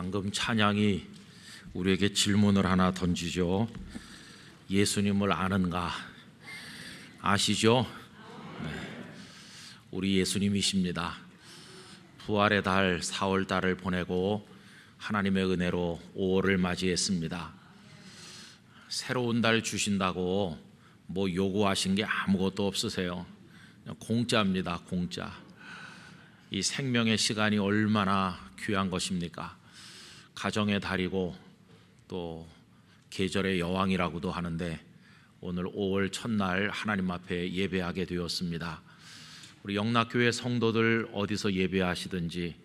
방금 찬양이 우리에게 질문을 하나 던지죠. 예수님을 아는가? 아시죠? 네. 우리 예수님이십니다. 부활의 달 4월 달을 보내고 하나님의 은혜로 5월을 맞이했습니다. 새로운 달 주신다고 뭐 요구하신 게 아무것도 없으세요. 공짜입니다. 공짜. 이 생명의 시간이 얼마나 귀한 것입니까? 가정의 달이고 또 계절의 여왕이라고도 하는데 오늘 5월 첫날 하나님 앞에 예배하게 되었습니다. 우리 영락교회 성도들 어디서 예배하시든지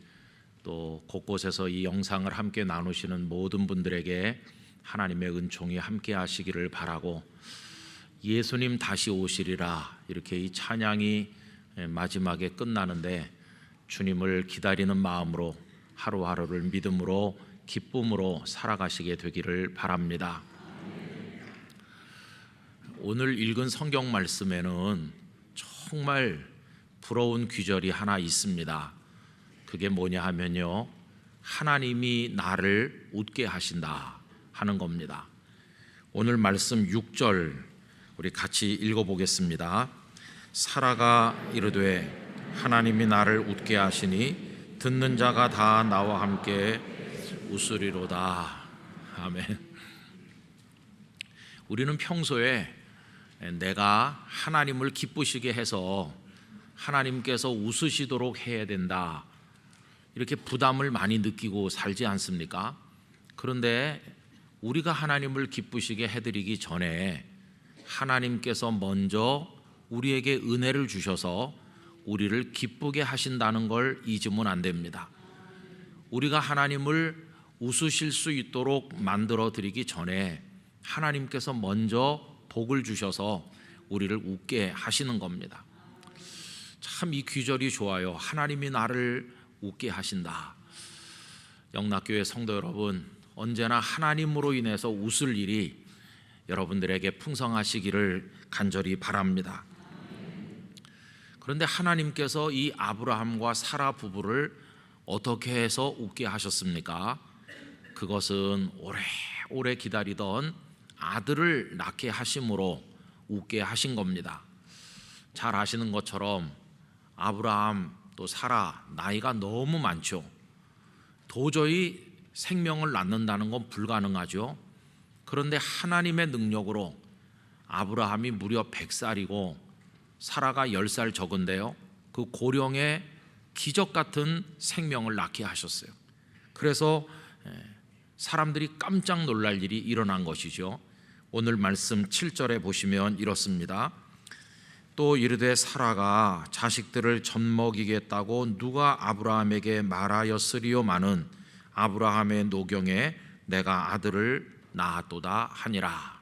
또 곳곳에서 이 영상을 함께 나누시는 모든 분들에게 하나님의 은총이 함께 하시기를 바라고, 예수님 다시 오시리라 이렇게 이 찬양이 마지막에 끝나는데 주님을 기다리는 마음으로 하루하루를 믿음으로 기쁨으로 살아가시게 되기를 바랍니다. 오늘 읽은 성경 말씀에는 정말 부러운 귀절이 하나 있습니다. 그게 뭐냐 하면요, 하나님이 나를 웃게 하신다 하는 겁니다. 오늘 말씀 6절 우리 같이 읽어보겠습니다. 사라가 이르되 하나님이 나를 웃게 하시니 듣는 자가 다 나와 함께 웃으리로다. 아멘. 우리는 평소에 내가 하나님을 기쁘시게 해서 하나님께서 웃으시도록 해야 된다 이렇게 부담을 많이 느끼고 살지 않습니까? 그런데 우리가 하나님을 기쁘시게 해드리기 전에 하나님께서 먼저 우리에게 은혜를 주셔서 우리를 기쁘게 하신다는 걸 잊으면 안 됩니다. 우리가 하나님을 웃으실 수 있도록 만들어 드리기 전에 하나님께서 먼저 복을 주셔서 우리를 웃게 하시는 겁니다. 참 이 귀절이 좋아요. 하나님이 나를 웃게 하신다. 영락교회 성도 여러분, 언제나 하나님으로 인해서 웃을 일이 여러분들에게 풍성하시기를 간절히 바랍니다. 그런데 하나님께서 이 아브라함과 사라 부부를 어떻게 해서 웃게 하셨습니까? 그것은 오래 기다리던 아들을 낳게 하심으로 웃게 하신 겁니다. 잘 아시는 것처럼 아브라함 또 사라 나이가 너무 많죠. 도저히 생명을 낳는다는 건 불가능하죠. 그런데 하나님의 능력으로 아브라함이 무려 100살이고 사라가 10살 적은데요, 그 고령의 기적 같은 생명을 낳게 하셨어요. 그래서 사람들이 깜짝 놀랄 일이 일어난 것이죠. 오늘 말씀 7절에 보시면 이렇습니다. 또 이르되 사라가 자식들을 젖먹이겠다고 누가 아브라함에게 말하였으리요마는 아브라함의 노경에 내가 아들을 낳았도다 하니라.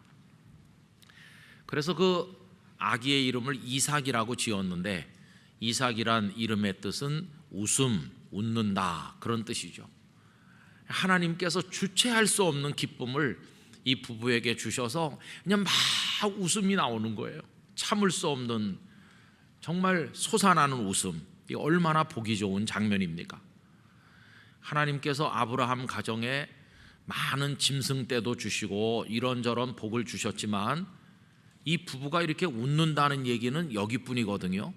그래서 그 아기의 이름을 이삭이라고 지었는데, 이삭이란 이름의 뜻은 웃음, 웃는다 그런 뜻이죠. 하나님께서 주체할 수 없는 기쁨을 이 부부에게 주셔서 그냥 막 웃음이 나오는 거예요. 참을 수 없는 정말 솟아나는 웃음. 이 얼마나 보기 좋은 장면입니까? 하나님께서 아브라함 가정에 많은 짐승떼도 주시고 이런저런 복을 주셨지만 이 부부가 이렇게 웃는다는 얘기는 여기뿐이거든요.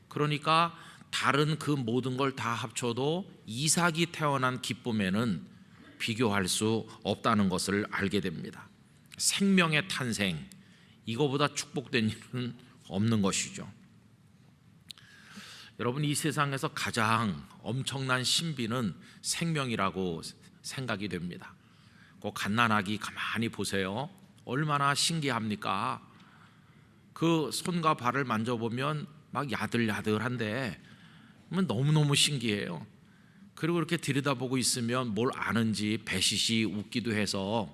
그러니까 다른 그 모든 걸 다 합쳐도 이삭이 태어난 기쁨에는 비교할 수 없다는 것을 알게 됩니다. 생명의 탄생, 이거보다 축복된 일은 없는 것이죠. 여러분, 이 세상에서 가장 엄청난 신비는 생명이라고 생각이 됩니다. 그 갓난아기 가만히 보세요. 얼마나 신기합니까? 그 손과 발을 만져보면 막 야들야들한데 너무너무 신기해요. 그리고 이렇게 들여다보고 있으면 뭘 아는지 배시시 웃기도 해서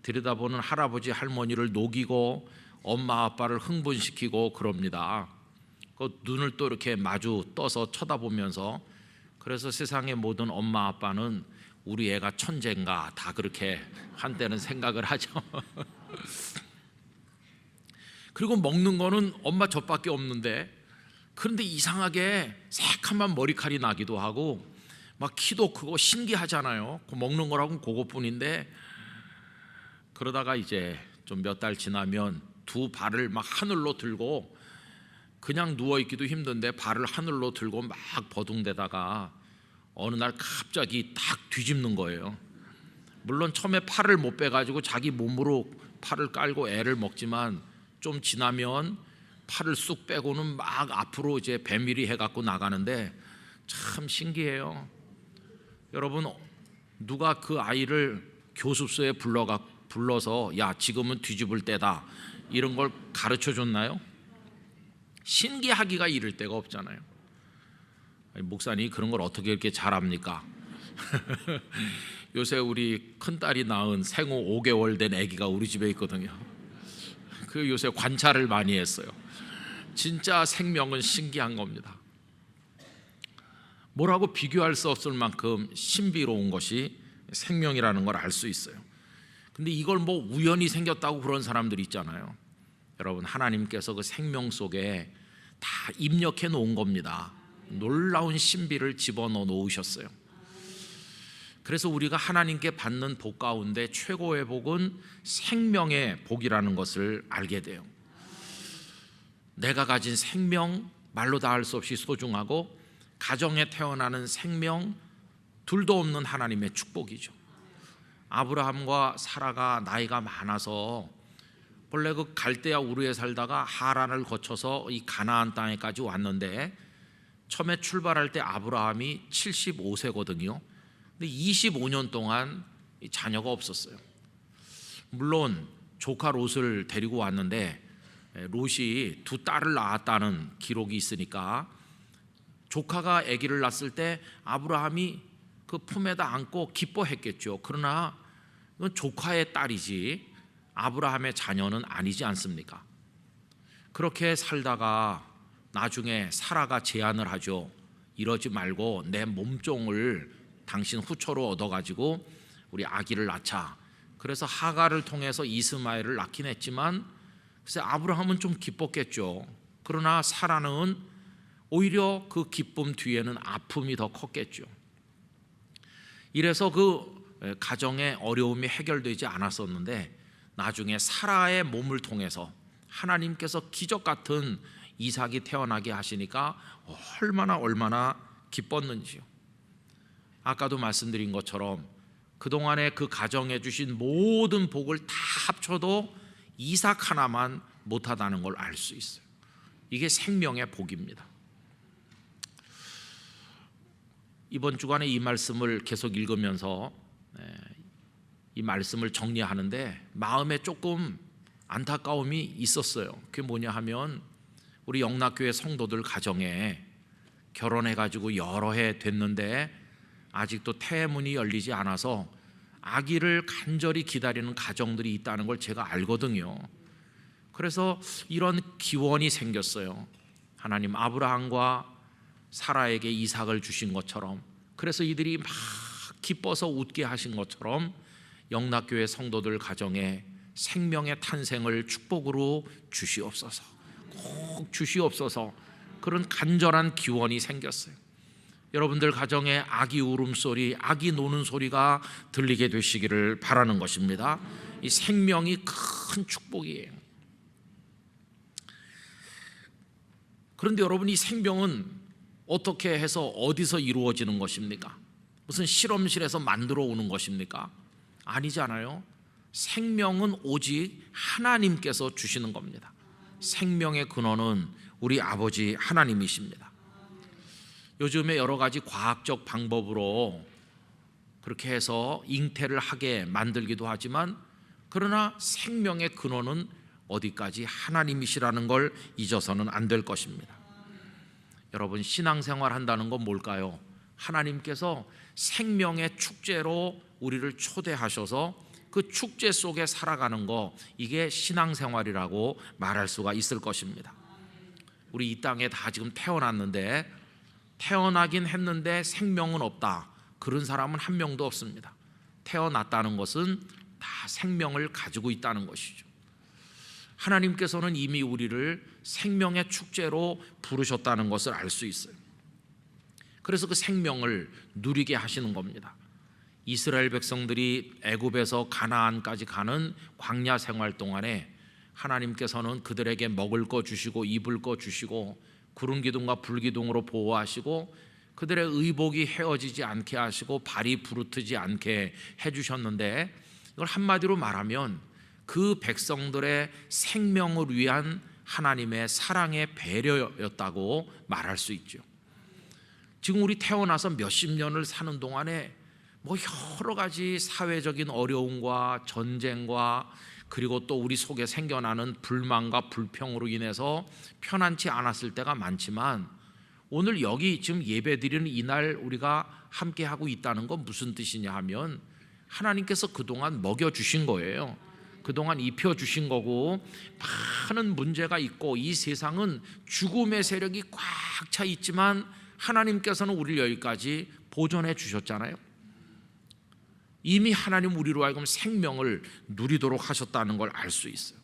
들여다보는 할아버지 할머니를 녹이고 엄마 아빠를 흥분시키고 그럽니다. 그 눈을 또 이렇게 마주 떠서 쳐다보면서, 그래서 세상의 모든 엄마 아빠는 우리 애가 천재인가 다 그렇게 한때는 생각을 하죠. 그리고 먹는 거는 엄마 젖밖에 없는데, 그런데 이상하게 새카만 머리칼이 나기도 하고 막 키도 크고 신기하잖아요. 먹는 거라고는 그것뿐인데, 그러다가 이제 좀 몇 달 지나면 두 발을 막 하늘로 들고, 그냥 누워있기도 힘든데 발을 하늘로 들고 막 버둥대다가 어느 날 갑자기 딱 뒤집는 거예요. 물론 처음에 팔을 못 빼가지고 자기 몸으로 팔을 깔고 애를 먹지만, 좀 지나면 팔을 쑥 빼고는 막 앞으로 이제 배밀이 해갖고 나가는데 참 신기해요. 여러분, 누가 그 아이를 교습소에 불러서 야, 지금은 뒤집을 때다, 이런 걸 가르쳐 줬나요? 신기하기가 이를 데가 없잖아요. 아니, 목사님 그런 걸 어떻게 이렇게 잘합니까? 요새 우리 큰딸이 낳은 생후 5개월 된 아기가 우리 집에 있거든요. 그 요새 관찰을 많이 했어요. 진짜 생명은 신기한 겁니다. 뭐라고 비교할 수 없을 만큼 신비로운 것이 생명이라는 걸 알 수 있어요. 근데 이걸 뭐 우연히 생겼다고 그런 사람들이 있잖아요. 여러분, 하나님께서 그 생명 속에 다 입력해 놓은 겁니다. 놀라운 신비를 집어넣어 놓으셨어요. 그래서 우리가 하나님께 받는 복 가운데 최고의 복은 생명의 복이라는 것을 알게 돼요. 내가 가진 생명, 말로 다 할 수 없이 소중하고, 가정에 태어나는 생명, 둘도 없는 하나님의 축복이죠. 아브라함과 사라가 나이가 많아서 본래 그 갈대아 우르에 살다가 하란을 거쳐서 이 가나안 땅에까지 왔는데, 처음에 출발할 때 아브라함이 75세거든요. 근데 25년 동안 자녀가 없었어요. 물론 조카 롯을 데리고 왔는데 롯이 두 딸을 낳았다는 기록이 있으니까, 조카가 아기를 낳았을 때 아브라함이 그 품에다 안고 기뻐했겠죠. 그러나 이건 조카의 딸이지 아브라함의 자녀는 아니지 않습니까? 그렇게 살다가 나중에 사라가 제안을 하죠. 이러지 말고 내 몸종을 당신 후처로 얻어가지고 우리 아기를 낳자. 그래서 하갈을 통해서 이스마엘을 낳긴 했지만, 글쎄 아브라함은 좀 기뻤겠죠. 그러나 사라는 오히려 그 기쁨 뒤에는 아픔이 더 컸겠죠. 이래서 그 가정의 어려움이 해결되지 않았었는데, 나중에 사라의 몸을 통해서 하나님께서 기적 같은 이삭이 태어나게 하시니까 얼마나 기뻤는지요. 아까도 말씀드린 것처럼 그동안에 그 가정에 주신 모든 복을 다 합쳐도 이삭 하나만 못하다는 걸 알 수 있어요. 이게 생명의 복입니다. 이번 주간에 이 말씀을 계속 읽으면서 이 말씀을 정리하는데 마음에 조금 안타까움이 있었어요. 그게 뭐냐 하면, 우리 영락교회 성도들 가정에 결혼해가지고 여러 해 됐는데 아직도 태문이 열리지 않아서 아기를 간절히 기다리는 가정들이 있다는 걸 제가 알거든요. 그래서 이런 기원이 생겼어요. 하나님 아브라함과 사라에게 이삭을 주신 것처럼, 그래서 이들이 막 기뻐서 웃게 하신 것처럼 영락교회 성도들 가정에 생명의 탄생을 축복으로 주시옵소서, 꼭 주시옵소서. 그런 간절한 기원이 생겼어요. 여러분들 가정에 아기 울음소리, 아기 노는 소리가 들리게 되시기를 바라는 것입니다. 이 생명이 큰 축복이에요. 그런데 여러분, 이 생명은 어떻게 해서 어디서 이루어지는 것입니까? 무슨 실험실에서 만들어 오는 것입니까? 아니잖아요. 생명은 오직 하나님께서 주시는 겁니다. 생명의 근원은 우리 아버지 하나님이십니다. 요즘에 여러 가지 과학적 방법으로 그렇게 해서 잉태를 하게 만들기도 하지만, 그러나 생명의 근원은 어디까지 하나님이시라는 걸 잊어서는 안 될 것입니다. 여러분, 신앙생활 한다는 건 뭘까요? 하나님께서 생명의 축제로 우리를 초대하셔서 그 축제 속에 살아가는 거, 이게 신앙생활이라고 말할 수가 있을 것입니다. 우리 이 땅에 다 지금 태어났는데, 태어나긴 했는데 생명은 없다, 그런 사람은 한 명도 없습니다. 태어났다는 것은 다 생명을 가지고 있다는 것이죠. 하나님께서는 이미 우리를 생명의 축제로 부르셨다는 것을 알 수 있어요. 그래서 그 생명을 누리게 하시는 겁니다. 이스라엘 백성들이 애굽에서 가나안까지 가는 광야 생활 동안에 하나님께서는 그들에게 먹을 거 주시고 입을 거 주시고 구름 기둥과 불 기둥으로 보호하시고 그들의 의복이 헤어지지 않게 하시고 발이 부르트지 않게 해주셨는데, 이걸 한마디로 말하면 그 백성들의 생명을 위한 하나님의 사랑의 배려였다고 말할 수 있죠. 지금 우리 태어나서 몇십 년을 사는 동안에 여러 가지 사회적인 어려움과 전쟁과 그리고 또 우리 속에 생겨나는 불만과 불평으로 인해서 편안치 않았을 때가 많지만, 오늘 여기 지금 예배드리는 이날 우리가 함께 하고 있다는 건 무슨 뜻이냐 하면 하나님께서 그동안 먹여주신 거예요. 그동안 입혀주신 거고, 많은 문제가 있고 이 세상은 죽음의 세력이 꽉 차 있지만 하나님께서는 우리를 여기까지 보존해 주셨잖아요. 이미 하나님 우리로 하여금 생명을 누리도록 하셨다는 걸 알 수 있어요.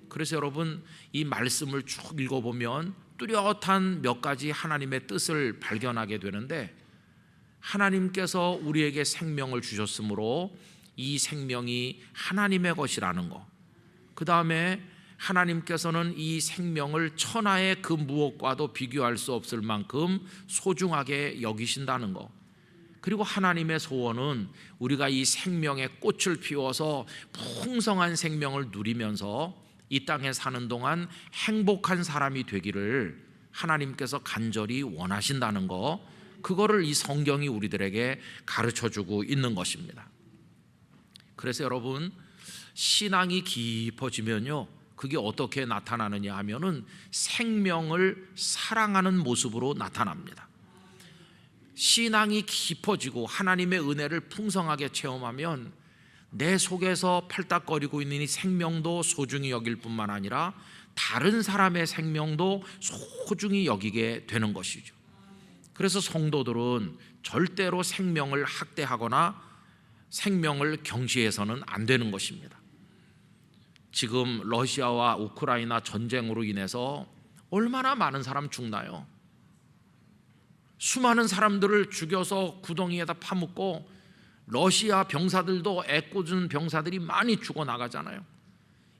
그래서 여러분, 이 말씀을 쭉 읽어보면 뚜렷한 몇 가지 하나님의 뜻을 발견하게 되는데, 하나님께서 우리에게 생명을 주셨으므로 이 생명이 하나님의 것이라는 거, 그 다음에 하나님께서는 이 생명을 천하의 그 무엇과도 비교할 수 없을 만큼 소중하게 여기신다는 거, 그리고 하나님의 소원은 우리가 이 생명의 꽃을 피워서 풍성한 생명을 누리면서 이 땅에 사는 동안 행복한 사람이 되기를 하나님께서 간절히 원하신다는 거, 그거를 이 성경이 우리들에게 가르쳐주고 있는 것입니다. 그래서 여러분, 신앙이 깊어지면요, 그게 어떻게 나타나느냐 하면은 생명을 사랑하는 모습으로 나타납니다. 신앙이 깊어지고 하나님의 은혜를 풍성하게 체험하면 내 속에서 팔딱거리고 있는 이 생명도 소중히 여길 뿐만 아니라 다른 사람의 생명도 소중히 여기게 되는 것이죠. 그래서 성도들은 절대로 생명을 학대하거나 생명을 경시해서는 안 되는 것입니다. 지금 러시아와 우크라이나 전쟁으로 인해서 얼마나 많은 사람 죽나요? 수많은 사람들을 죽여서 구덩이에다 파묻고, 러시아 병사들도 애꿎은 병사들이 많이 죽어나가잖아요.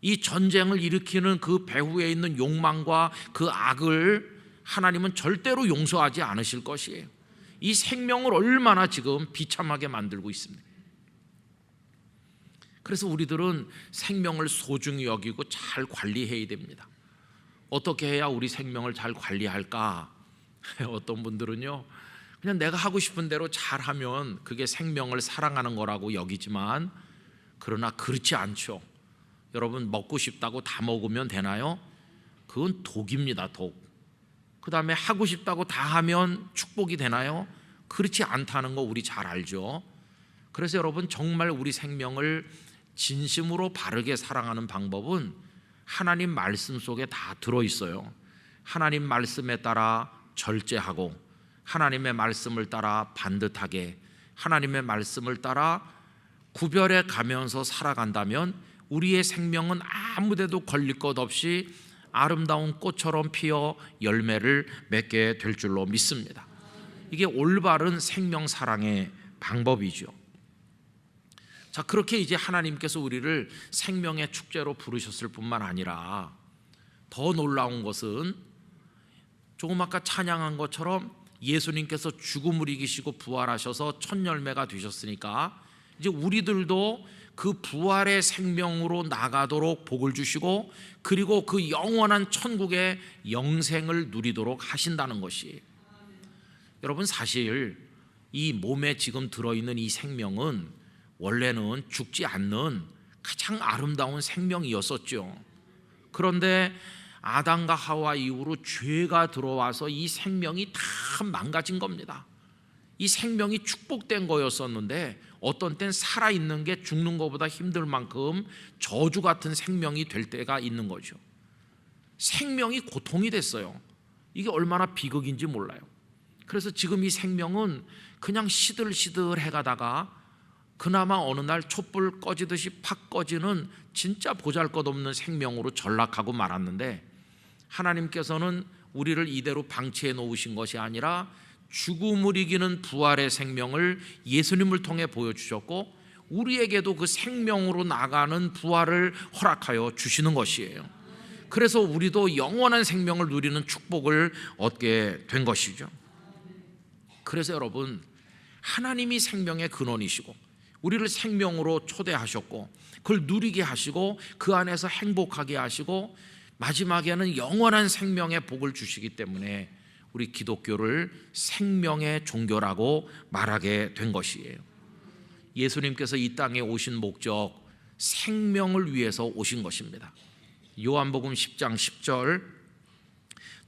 이 전쟁을 일으키는 그 배후에 있는 욕망과 그 악을 하나님은 절대로 용서하지 않으실 것이에요. 이 생명을 얼마나 지금 비참하게 만들고 있습니다. 그래서 우리들은 생명을 소중히 여기고 잘 관리해야 됩니다. 어떻게 해야 우리 생명을 잘 관리할까? 어떤 분들은요, 그냥 내가 하고 싶은 대로 잘하면 그게 생명을 사랑하는 거라고 여기지만, 그러나 그렇지 않죠. 여러분, 먹고 싶다고 다 먹으면 되나요? 그건 독입니다, 독. 그 다음에 하고 싶다고 다 하면 축복이 되나요? 그렇지 않다는 거 우리 잘 알죠. 그래서 여러분, 정말 우리 생명을 진심으로 바르게 사랑하는 방법은 하나님 말씀 속에 다 들어있어요. 하나님 말씀에 따라 절제하고, 하나님의 말씀을 따라 반듯하게, 하나님의 말씀을 따라 구별해 가면서 살아간다면 우리의 생명은 아무데도 걸릴 것 없이 아름다운 꽃처럼 피어 열매를 맺게 될 줄로 믿습니다. 이게 올바른 생명 사랑의 방법이죠. 자, 그렇게 이제 하나님께서 우리를 생명의 축제로 부르셨을 뿐만 아니라 더 놀라운 것은, 조금 아까 찬양한 것처럼 예수님께서 죽음을 이기시고 부활하셔서 첫 열매가 되셨으니까 이제 우리들도 그 부활의 생명으로 나가도록 복을 주시고, 그리고 그 영원한 천국의 영생을 누리도록 하신다는 것이, 여러분, 사실 이 몸에 지금 들어있는 이 생명은 원래는 죽지 않는 가장 아름다운 생명이었었죠. 그런데 아담과 하와 이후로 죄가 들어와서 이 생명이 다 망가진 겁니다. 이 생명이 축복된 거였었는데 어떤 땐 살아있는 게 죽는 것보다 힘들 만큼 저주 같은 생명이 될 때가 있는 거죠. 생명이 고통이 됐어요. 이게 얼마나 비극인지 몰라요. 그래서 지금 이 생명은 그냥 시들시들해 가다가 그나마 어느 날 촛불 꺼지듯이 팍 꺼지는 진짜 보잘것없는 생명으로 전락하고 말았는데, 하나님께서는 우리를 이대로 방치해 놓으신 것이 아니라 죽음을 이기는 부활의 생명을 예수님을 통해 보여주셨고 우리에게도 그 생명으로 나가는 부활을 허락하여 주시는 것이에요. 그래서 우리도 영원한 생명을 누리는 축복을 얻게 된 것이죠. 그래서 여러분, 하나님이 생명의 근원이시고 우리를 생명으로 초대하셨고 그걸 누리게 하시고 그 안에서 행복하게 하시고 마지막에는 영원한 생명의 복을 주시기 때문에 우리 기독교를 생명의 종교라고 말하게 된 것이에요. 예수님께서 이 땅에 오신 목적, 생명을 위해서 오신 것입니다. 요한복음 10장 10절,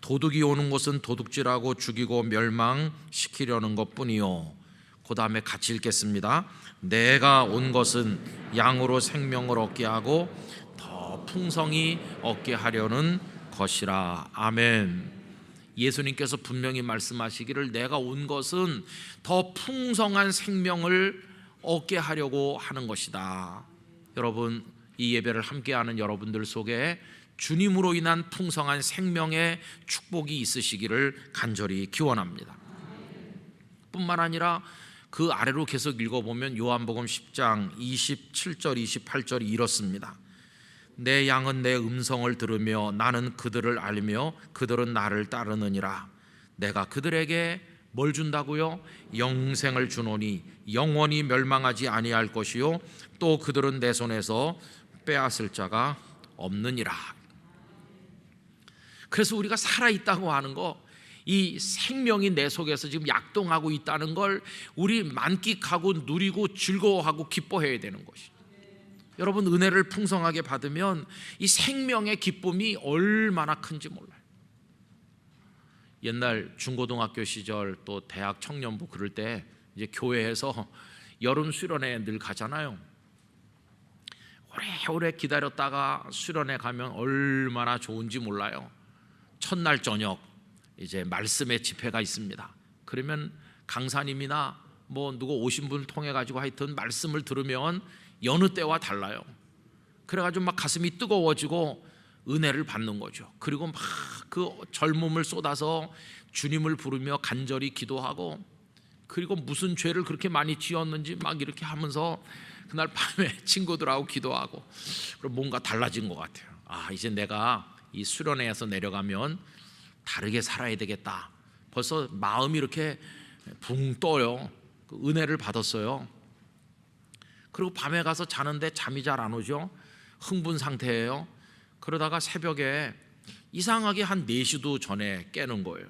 도둑이 오는 것은 도둑질하고 죽이고 멸망시키려는 것뿐이요. 그 다음에 같이 읽겠습니다. 내가 온 것은 양으로 생명을 얻게 하고 더 풍성히 얻게 하려는 것이라. 아멘. 예수님께서 분명히 말씀하시기를 내가 온 것은 더 풍성한 생명을 얻게 하려고 하는 것이다. 여러분, 이 예배를 함께하는 여러분들 속에 주님으로 인한 풍성한 생명의 축복이 있으시기를 간절히 기원합니다. 뿐만 아니라 그 아래로 계속 읽어보면 요한복음 10장 27절 28절이 이렇습니다. 내 양은 내 음성을 들으며 나는 그들을 알며 그들은 나를 따르느니라. 내가 그들에게 뭘 준다고요? 영생을 주노니 영원히 멸망하지 아니할 것이요 또 그들은 내 손에서 빼앗을 자가 없느니라. 그래서 우리가 살아있다고 하는 거, 이 생명이 내 속에서 지금 약동하고 있다는 걸 우리 만끽하고 누리고 즐거워하고 기뻐해야 되는 것이죠. 여러분, 은혜를 풍성하게 받으면 이 생명의 기쁨이 얼마나 큰지 몰라요. 옛날 중고등학교 시절 또 대학 청년부 그럴 때 이제 교회에서 여름 수련회 늘 가잖아요. 오래오래 기다렸다가 수련회 가면 얼마나 좋은지 몰라요. 첫날 저녁 이제 말씀의 집회가 있습니다. 그러면 강사님이나 뭐 누구 오신 분을 통해 가지고 하여튼 말씀을 들으면 여느 때와 달라요. 그래가지고 막 가슴이 뜨거워지고 은혜를 받는 거죠. 그리고 막 그 젊음을 쏟아서 주님을 부르며 간절히 기도하고, 그리고 무슨 죄를 그렇게 많이 지었는지 막 이렇게 하면서 그날 밤에 친구들하고 기도하고, 그럼 뭔가 달라진 것 같아요. 아, 이제 내가 이 수련회에서 내려가면 다르게 살아야 되겠다. 벌써 마음이 이렇게 붕 떠요. 그 은혜를 받았어요. 그리고 밤에 가서 자는데 잠이 잘 안 오죠. 흥분 상태예요. 그러다가 새벽에 이상하게 한 4시도 전에 깨는 거예요.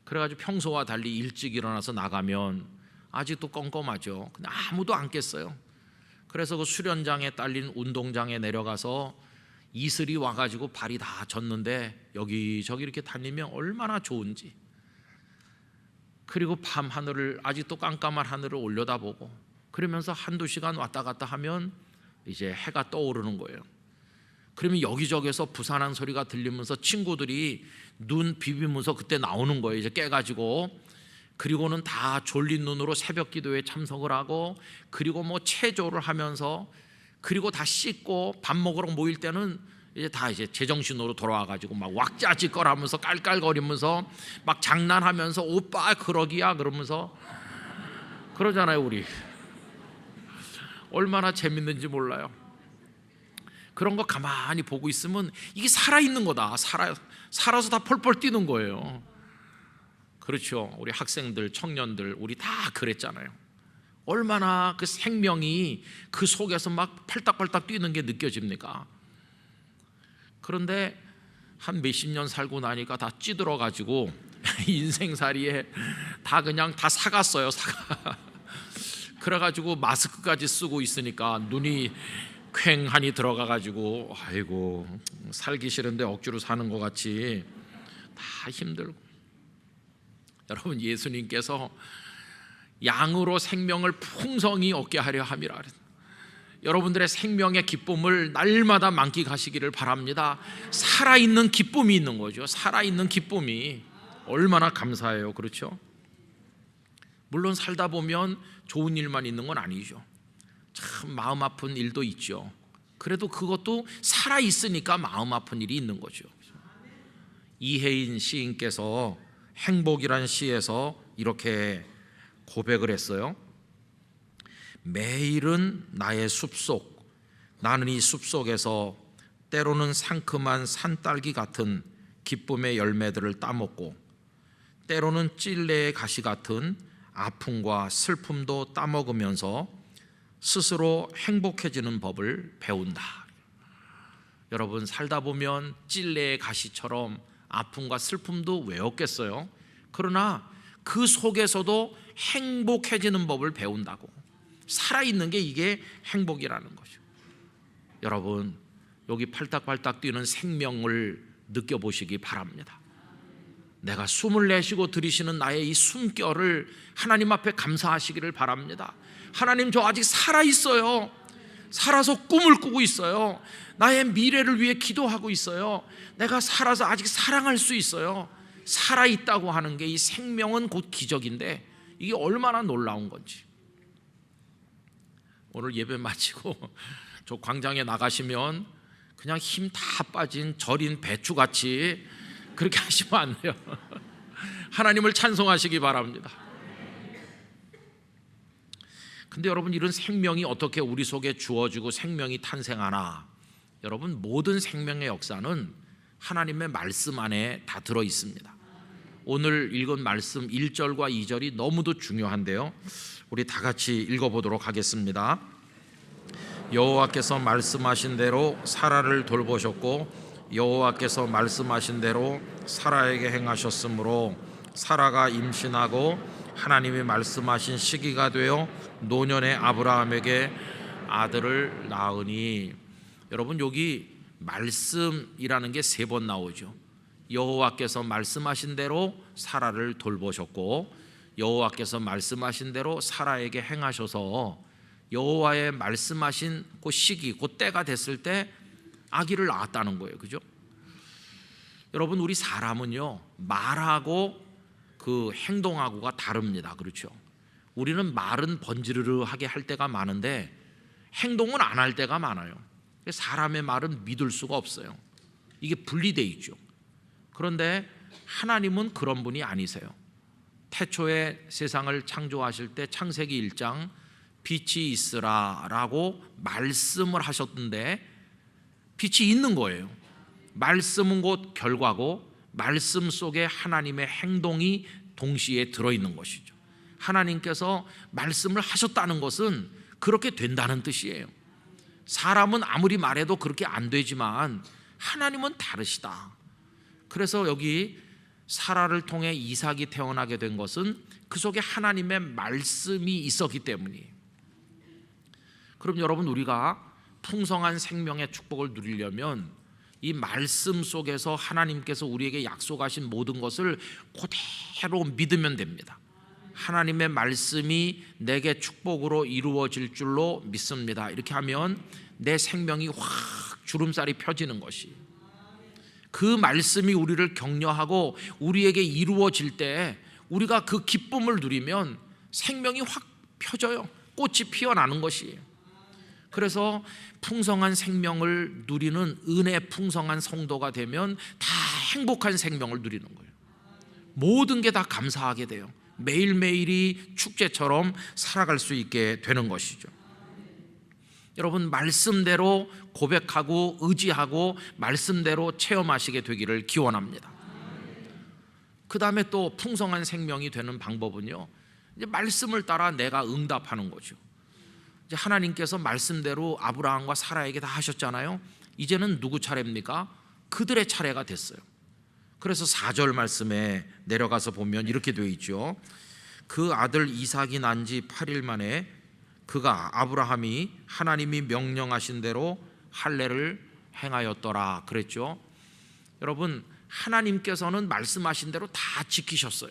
그래가지고 평소와 달리 일찍 일어나서 나가면 아직도 껌껌하죠. 근데 아무도 안 깼어요. 그래서 그 수련장에 딸린 운동장에 내려가서 이슬이 와가지고 발이 다 젖는데 여기저기 이렇게 다니면 얼마나 좋은지. 그리고 밤 하늘을, 아직도 깜깜한 하늘을 올려다보고 그러면서 한두 시간 왔다 갔다 하면 이제 해가 떠오르는 거예요. 그러면 여기저기서 부산한 소리가 들리면서 친구들이 눈 비비면서 그때 나오는 거예요. 이제 깨가지고. 그리고는 다 졸린 눈으로 새벽 기도에 참석을 하고, 그리고 뭐 체조를 하면서, 그리고 다 씻고 밥 먹으러 모일 때는 이제 다 이제 제정신으로 돌아와가지고 막 왁자지껄하면서 깔깔거리면서 막 장난하면서 오빠 그러기야 그러면서 그러잖아요. 우리 얼마나 재밌는지 몰라요. 그런 거 가만히 보고 있으면 이게 살아있는 거다. 살아서 다 펄펄 뛰는 거예요. 그렇죠. 우리 학생들, 청년들 우리 다 그랬잖아요. 얼마나 그 생명이 그 속에서 막 팔딱팔딱 뛰는 게 느껴집니까? 그런데 한 몇십 년 살고 나니까 다 찌들어가지고 인생살이에 다 그냥 다 사갔어요. 사가. 그래가지고 마스크까지 쓰고 있으니까 눈이 퀭하니 들어가가지고 아이고 살기 싫은데 억지로 사는 것 같이 다 힘들고. 여러분, 예수님께서 양으로 생명을 풍성히 얻게 하려 함이라. 여러분들의 생명의 기쁨을 날마다 만끽하시기를 바랍니다. 살아있는 기쁨이 있는 거죠. 살아있는 기쁨이 얼마나 감사해요. 그렇죠? 물론 살다 보면 좋은 일만 있는 건 아니죠. 참 마음 아픈 일도 있죠. 그래도 그것도 살아있으니까 마음 아픈 일이 있는 거죠. 이혜인 시인께서 행복이란 시에서 이렇게 고백을 했어요. 매일은 나의 숲속, 나는 이 숲속에서 때로는 상큼한 산딸기 같은 기쁨의 열매들을 따먹고 때로는 찔레의 가시 같은 아픔과 슬픔도 따먹으면서 스스로 행복해지는 법을 배운다. 여러분, 살다 보면 찔레의 가시처럼 아픔과 슬픔도 왜 없겠어요? 그러나 그 속에서도 행복해지는 법을 배운다고. 살아있는 게 이게 행복이라는 거죠. 여러분, 여기 팔딱팔딱 뛰는 생명을 느껴보시기 바랍니다. 내가 숨을 내쉬고 들이쉬는 나의 이 숨결을 하나님 앞에 감사하시기를 바랍니다. 하나님, 저 아직 살아있어요. 살아서 꿈을 꾸고 있어요. 나의 미래를 위해 기도하고 있어요. 내가 살아서 아직 사랑할 수 있어요. 살아있다고 하는 게, 이 생명은 곧 기적인데 이게 얼마나 놀라운 건지. 오늘 예배 마치고 저 광장에 나가시면 그냥 힘 다 빠진 절인 배추같이 그렇게 하시면 안 돼요. 하나님을 찬송하시기 바랍니다. 근데 여러분, 이런 생명이 어떻게 우리 속에 주어지고 생명이 탄생하나? 여러분, 모든 생명의 역사는 하나님의 말씀 안에 다 들어 있습니다. 오늘 읽은 말씀 1절과 2절이 너무도 중요한데요, 우리 다 같이 읽어보도록 하겠습니다. 여호와께서 말씀하신 대로 사라를 돌보셨고 여호와께서 말씀하신 대로 사라에게 행하셨으므로 사라가 임신하고 하나님이 말씀하신 시기가 되어 노년의 아브라함에게 아들을 낳으니. 여러분, 여기 말씀이라는 게 3번 나오죠. 여호와께서 말씀하신 대로 사라를 돌보셨고 여호와께서 말씀하신 대로 사라에게 행하셔서 여호와의 말씀하신 그 시기, 그 때가 됐을 때 아기를 낳았다는 거예요. 그죠? 여러분, 우리 사람은요, 말하고 그 행동하고가 다릅니다. 그렇죠? 우리는 말은 번지르르하게 할 때가 많은데 행동은 안 할 때가 많아요. 사람의 말은 믿을 수가 없어요. 이게 분리돼 있죠. 그런데 하나님은 그런 분이 아니세요. 태초에 세상을 창조하실 때 창세기 1장 빛이 있으라라고 말씀을 하셨던데 빛이 있는 거예요. 말씀은 곧 결과고 말씀 속에 하나님의 행동이 동시에 들어있는 것이죠. 하나님께서 말씀을 하셨다는 것은 그렇게 된다는 뜻이에요. 사람은 아무리 말해도 그렇게 안 되지만 하나님은 다르시다. 그래서 여기 사라를 통해 이삭이 태어나게 된 것은 그 속에 하나님의 말씀이 있었기 때문이에요. 그럼 여러분, 우리가 풍성한 생명의 축복을 누리려면 이 말씀 속에서 하나님께서 우리에게 약속하신 모든 것을 그대로 믿으면 됩니다. 하나님의 말씀이 내게 축복으로 이루어질 줄로 믿습니다. 이렇게 하면 내 생명이 확 주름살이 펴지는 것이, 그 말씀이 우리를 격려하고 우리에게 이루어질 때 우리가 그 기쁨을 누리면 생명이 확 펴져요. 꽃이 피어나는 것이에요. 그래서 풍성한 생명을 누리는 은혜 풍성한 성도가 되면 다 행복한 생명을 누리는 거예요. 모든 게 다 감사하게 돼요. 매일매일이 축제처럼 살아갈 수 있게 되는 것이죠. 여러분, 말씀대로 고백하고 의지하고 말씀대로 체험하시게 되기를 기원합니다. 그 다음에 또 풍성한 생명이 되는 방법은요, 이제 말씀을 따라 내가 응답하는 거죠. 이제 하나님께서 말씀대로 아브라함과 사라에게 다 하셨잖아요. 이제는 누구 차례입니까? 그들의 차례가 됐어요. 그래서 4절 말씀에 내려가서 보면 이렇게 되어 있죠. 그 아들 이삭이 난 지 8일 만에 그가 아브라함이 하나님이 명령하신 대로 할례를 행하였더라 그랬죠. 여러분, 하나님께서는 말씀하신 대로 다 지키셨어요.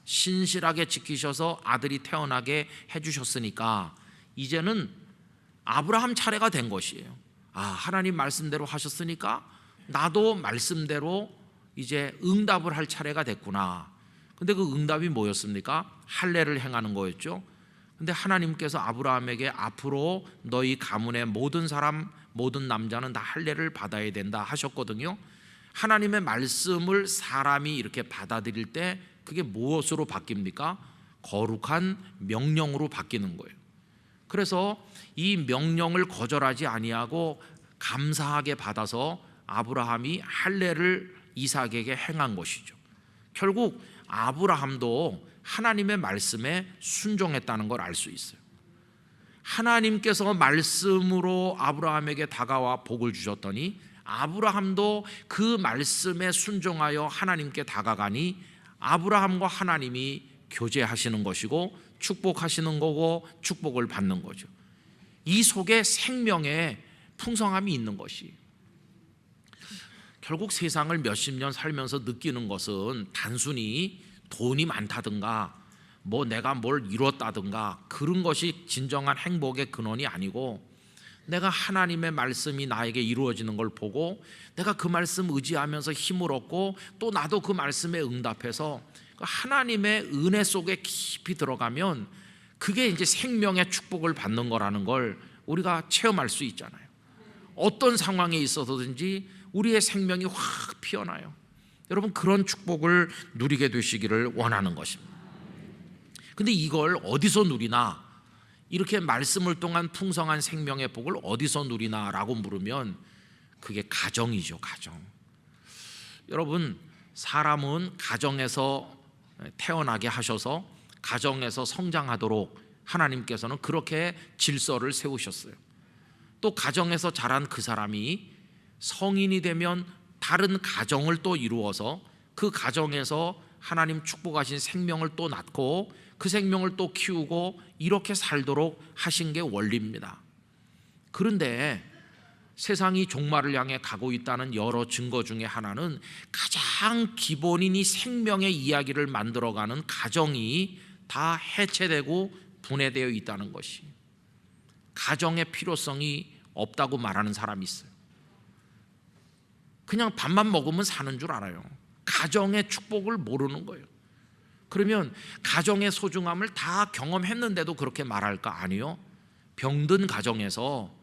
신실하게 지키셔서 아들이 태어나게 해주셨으니까 이제는 아브라함 차례가 된 것이에요. 아, 하나님 말씀대로 하셨으니까 나도 말씀대로 이제 응답을 할 차례가 됐구나. 근데 그 응답이 뭐였습니까? 할례를 행하는 거였죠. 근데 하나님께서 아브라함에게 앞으로 너희 가문의 모든 사람, 모든 남자는 다 할례를 받아야 된다 하셨거든요. 하나님의 말씀을 사람이 이렇게 받아들일 때 그게 무엇으로 바뀝니까? 거룩한 명령으로 바뀌는 거예요. 그래서 이 명령을 거절하지 아니하고 감사하게 받아서 아브라함이 할례를 이삭에게 행한 것이죠. 결국 아브라함도 하나님의 말씀에 순종했다는 걸 알 수 있어요. 하나님께서 말씀으로 아브라함에게 다가와 복을 주셨더니 아브라함도 그 말씀에 순종하여 하나님께 다가가니 아브라함과 하나님이 교제하시는 것이고 축복하시는 거고 축복을 받는 거죠. 이 속에 생명의 풍성함이 있는 것이, 결국 세상을 몇십 년 살면서 느끼는 것은 단순히 돈이 많다든가 뭐 내가 뭘 이뤘다든가 그런 것이 진정한 행복의 근원이 아니고, 내가 하나님의 말씀이 나에게 이루어지는 걸 보고 내가 그 말씀 의지하면서 힘을 얻고 또 나도 그 말씀에 응답해서 하나님의 은혜 속에 깊이 들어가면 그게 이제 생명의 축복을 받는 거라는 걸 우리가 체험할 수 있잖아요. 어떤 상황에 있어서든지 우리의 생명이 확 피어나요. 여러분, 그런 축복을 누리게 되시기를 원하는 것입니다. 근데 이걸 어디서 누리나, 이렇게 말씀을 통한 풍성한 생명의 복을 어디서 누리나라고 물으면 그게 가정이죠. 가정. 여러분, 사람은 가정에서 태어나게 하셔서 가정에서 성장하도록 하나님께서는 그렇게 질서를 세우셨어요. 또 가정에서 자란 그 사람이 성인이 되면 다른 가정을 또 이루어서 그 가정에서 하나님 축복하신 생명을 또 낳고 그 생명을 또 키우고 이렇게 살도록 하신 게 원리입니다. 그런데 세상이 종말을 향해 가고 있다는 여러 증거 중에 하나는 가장 기본인 이 생명의 이야기를 만들어가는 가정이 다 해체되고 분해되어 있다는 것이, 가정의 필요성이 없다고 말하는 사람이 있어요. 그냥 밥만 먹으면 사는 줄 알아요. 가정의 축복을 모르는 거예요. 그러면 가정의 소중함을 다 경험했는데도 그렇게 말할까? 아니요. 병든 가정에서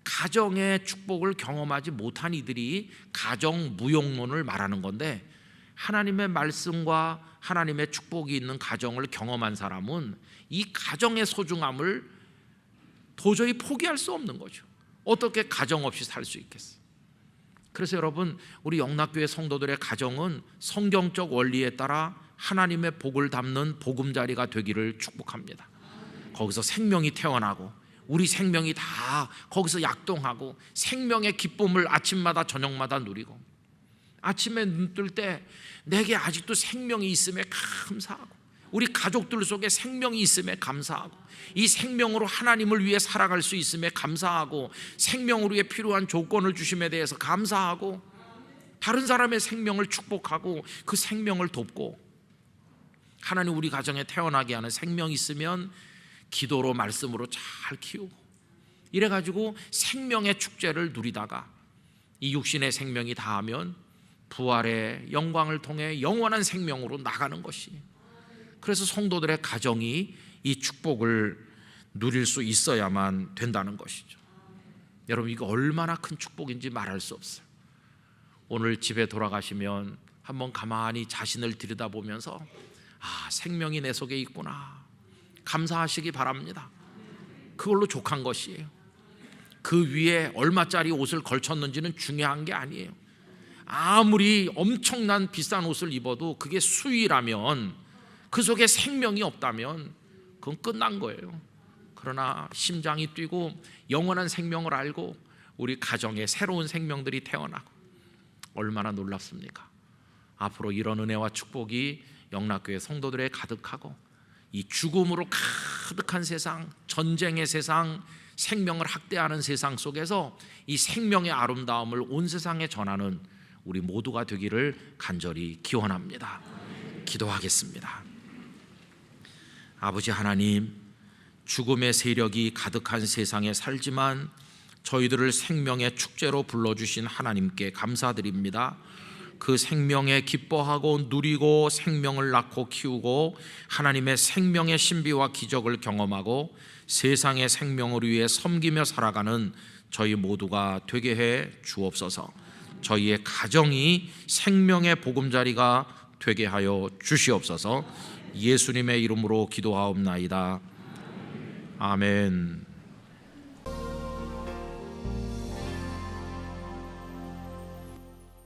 가정의 축복을 경험하지 못한 이들이 가정 무용론을 말하는 건데, 하나님의 말씀과 하나님의 축복이 있는 가정을 경험한 사람은 이 가정의 소중함을 도저히 포기할 수 없는 거죠. 어떻게 가정 없이 살 수 있겠어요? 그래서 여러분, 우리 영락교회 성도들의 가정은 성경적 원리에 따라 하나님의 복을 담는 보금자리가 되기를 축복합니다. 거기서 생명이 태어나고 우리 생명이 다 거기서 약동하고 생명의 기쁨을 아침마다 저녁마다 누리고, 아침에 눈 뜰 때 내게 아직도 생명이 있음에 감사하고, 우리 가족들 속에 생명이 있음에 감사하고, 이 생명으로 하나님을 위해 살아갈 수 있음에 감사하고, 생명을 위해 필요한 조건을 주심에 대해서 감사하고, 다른 사람의 생명을 축복하고 그 생명을 돕고, 하나님 우리 가정에 태어나게 하는 생명이 있으면 기도로 말씀으로 잘 키우고, 이래가지고 생명의 축제를 누리다가 이 육신의 생명이 다하면 부활의 영광을 통해 영원한 생명으로 나가는 것이, 그래서 성도들의 가정이 이 축복을 누릴 수 있어야만 된다는 것이죠. 여러분, 이거 얼마나 큰 축복인지 말할 수 없어요. 오늘 집에 돌아가시면 한번 가만히 자신을 들여다보면서 생명이 내 속에 있구나 감사하시기 바랍니다. 그걸로 족한 것이에요. 그 위에 얼마짜리 옷을 걸쳤는지는 중요한 게 아니에요. 아무리 엄청난 비싼 옷을 입어도 그게 수위라면, 그 속에 생명이 없다면 그건 끝난 거예요. 그러나 심장이 뛰고 영원한 생명을 알고 우리 가정에 새로운 생명들이 태어나고, 얼마나 놀랍습니까? 앞으로 이런 은혜와 축복이 영락교회 성도들에 가득하고, 이 죽음으로 가득한 세상, 전쟁의 세상, 생명을 학대하는 세상 속에서 이 생명의 아름다움을 온 세상에 전하는 우리 모두가 되기를 간절히 기원합니다. 기도하겠습니다. 아버지 하나님, 죽음의 세력이 가득한 세상에 살지만 저희들을 생명의 축제로 불러주신 하나님께 감사드립니다. 그 생명에 기뻐하고 누리고 생명을 낳고 키우고 하나님의 생명의 신비와 기적을 경험하고 세상의 생명을 위해 섬기며 살아가는 저희 모두가 되게 해 주옵소서. 저희의 가정이 생명의 보금자리가 되게 하여 주시옵소서. 예수님의 이름으로 기도하옵나이다. 아멘.